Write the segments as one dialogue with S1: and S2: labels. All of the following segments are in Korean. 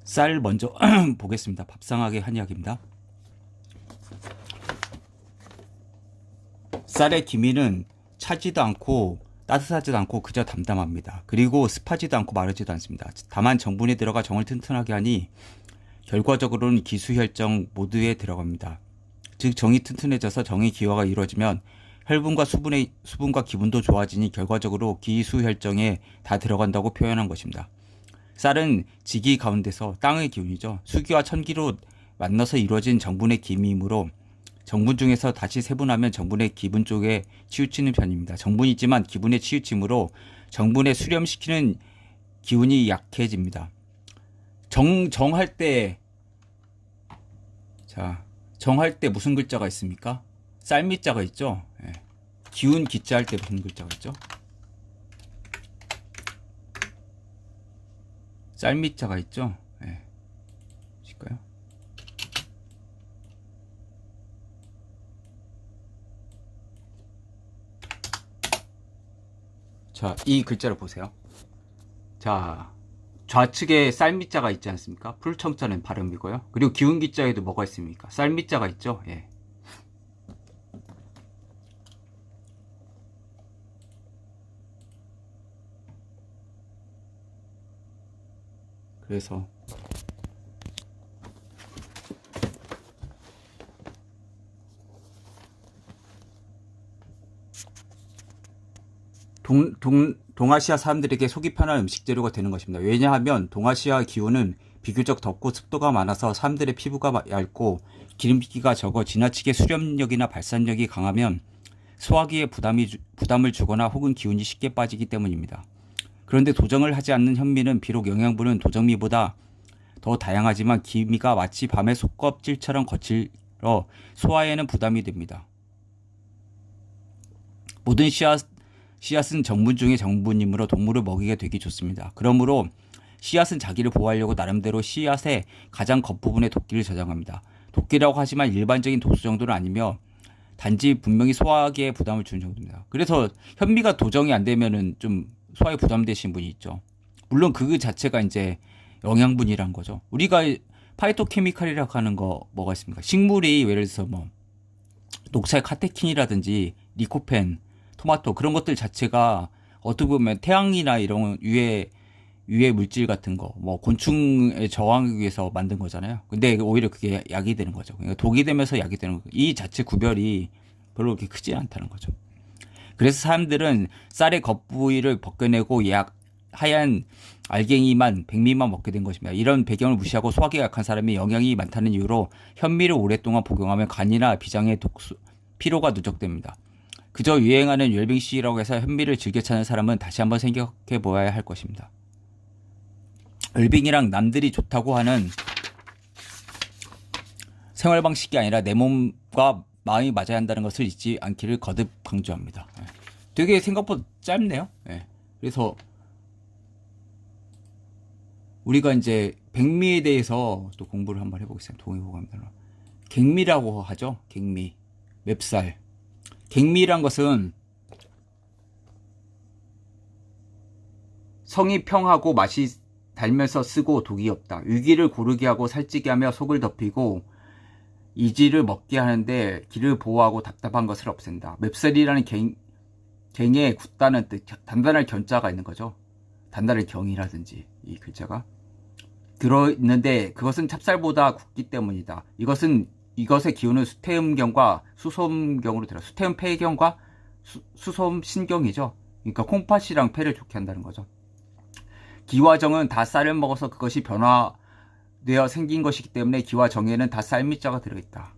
S1: 쌀 먼저 보겠습니다. 밥상하게 한약입니다. 쌀의 기미는 차지도 않고 따뜻하지도 않고 그저 담담합니다. 그리고 습하지도 않고 마르지도 않습니다. 다만 정분이 들어가 정을 튼튼하게 하니 결과적으로는 기수혈정 모두에 들어갑니다. 즉 정이 튼튼해져서 정의 기화가 이루어지면 혈분과 수분과 기분도 좋아지니 결과적으로 기수혈정에 다 들어간다고 표현한 것입니다. 쌀은 지기 가운데서 땅의 기운이죠. 수기와 천기로 만나서 이루어진 정분의 기미이므로 정분 중에서 다시 세분하면 정분의 기분 쪽에 치우치는 편입니다. 정분이지만 기분에 치우침으로 정분에 수렴시키는 기운이 약해집니다. 정할 때 정할 때 무슨 글자가 있습니까? 쌀미자가 있죠. 예. 기운 기자 할 때 무슨 글자가 있죠? 쌀미자가 있죠. 예. 보실까요? 자, 이 글자를 보세요. 자, 좌측에 쌀미자가 있지 않습니까? 풀청자는 발음이고요. 그리고 기운 기자에도 뭐가 있습니까? 쌀미자가 있죠. 예. 그래서 동아시아 사람들에게 속이 편한 음식 재료가 되는 것입니다. 왜냐하면 동아시아 기후는 비교적 덥고 습도가 많아서 사람들의 피부가 얇고 기름기가 적어 지나치게 수렴력이나 발산력이 강하면 소화기에 부담을 주거나 혹은 기운이 쉽게 빠지기 때문입니다. 그런데 도정을 하지 않는 현미는 비록 영양분은 도정미보다 더 다양하지만 기미가 마치 밤의 속껍질처럼 거칠어 소화에는 부담이 됩니다. 모든 씨앗은 정분 중의 정분이므로 동물을 먹이게 되기 좋습니다. 그러므로 씨앗은 자기를 보호하려고 나름대로 씨앗의 가장 겉부분에 도끼를 저장합니다. 도끼라고 하지만 일반적인 도수 정도는 아니며 단지 분명히 소화기에 부담을 주는 정도입니다. 그래서 현미가 도정이 안 되면은 좀 소화에 부담되신 분이 있죠. 물론 그 자체가 이제 영양분이란 거죠. 우리가 파이토케미칼이라고 하는 거 뭐가 있습니까? 식물이 예를 들어서 뭐 녹차의 카테킨이라든지 리코펜, 토마토 그런 것들 자체가 어떻게 보면 태양이나 이런 유해 물질 같은 거, 뭐 곤충에 저항하기 위해서 만든 거잖아요. 근데 오히려 그게 약이 되는 거죠. 그러니까 독이 되면서 약이 되는 거. 이 자체 구별이 별로 그렇게 크지 않다는 거죠. 그래서 사람들은 쌀의 겉부위를 벗겨내고 하얀 알갱이만 백미만 먹게 된 것입니다. 이런 배경을 무시하고 소화기가 약한 사람이 영양이 많다는 이유로 현미를 오랫동안 복용하면 간이나 비장의 피로가 누적됩니다. 그저 유행하는 웰빙씨라고 해서 현미를 즐겨 찾는 사람은 다시 한번 생각해 보아야 할 것입니다. 웰빙이랑 남들이 좋다고 하는 생활 방식이 아니라 내 몸과 마음이 맞아야 한다는 것을 잊지 않기를 거듭 강조합니다. 되게 생각보다 짧네요. 그래서 우리가 이제 백미에 대해서 또 공부를 한번 해보겠습니다. 동의보감대로 갱미라고 하죠. 갱미, 맵쌀. 갱미란 것은 성이 평하고 맛이 달면서 쓰고 독이 없다. 위기를 고르게 하고 살찌게 하며 속을 덮이고 이지를 먹게 하는데 기를 보호하고 답답한 것을 없앤다. 맵쌀이라는 갱에 굳다는 뜻, 단단할 견자가 있는 거죠. 단단할 경이라든지 이 글자가 들어있는데 그것은 찹쌀보다 굳기 때문이다. 이것의 기운은 수태음경과 수소음경으로 들어. 수태음 폐경과 수소음 신경이죠. 그러니까 콩팥이랑 폐를 좋게 한다는 거죠. 기와정은 다 쌀을 먹어서 그것이 변화되어 생긴 것이기 때문에 기와정에는 다 쌀미자가 들어있다.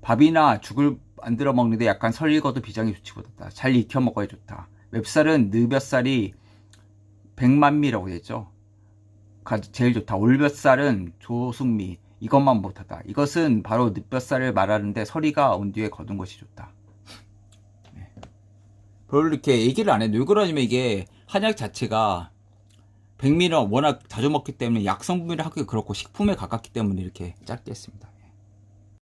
S1: 밥이나 죽을 만들어 먹는데 약간 설 익어도 비장이 좋지보다 잘 익혀 먹어야 좋다. 맵쌀은 느볕쌀이 백만미라고 되어 있죠. 제일 좋다. 올볕쌀은 조숙미. 이것만 못하다. 이것은 바로 늦볕쌀을 말하는데 서리가 온 뒤에 거둔 것이 좋다. 별로 이렇게 얘기를 안 해도 왜 그러냐면 이게 한약 자체가 백미는 워낙 자주 먹기 때문에 약 성분이라 하기 그렇고 식품에 가깝기 때문에 이렇게 짧게 했습니다.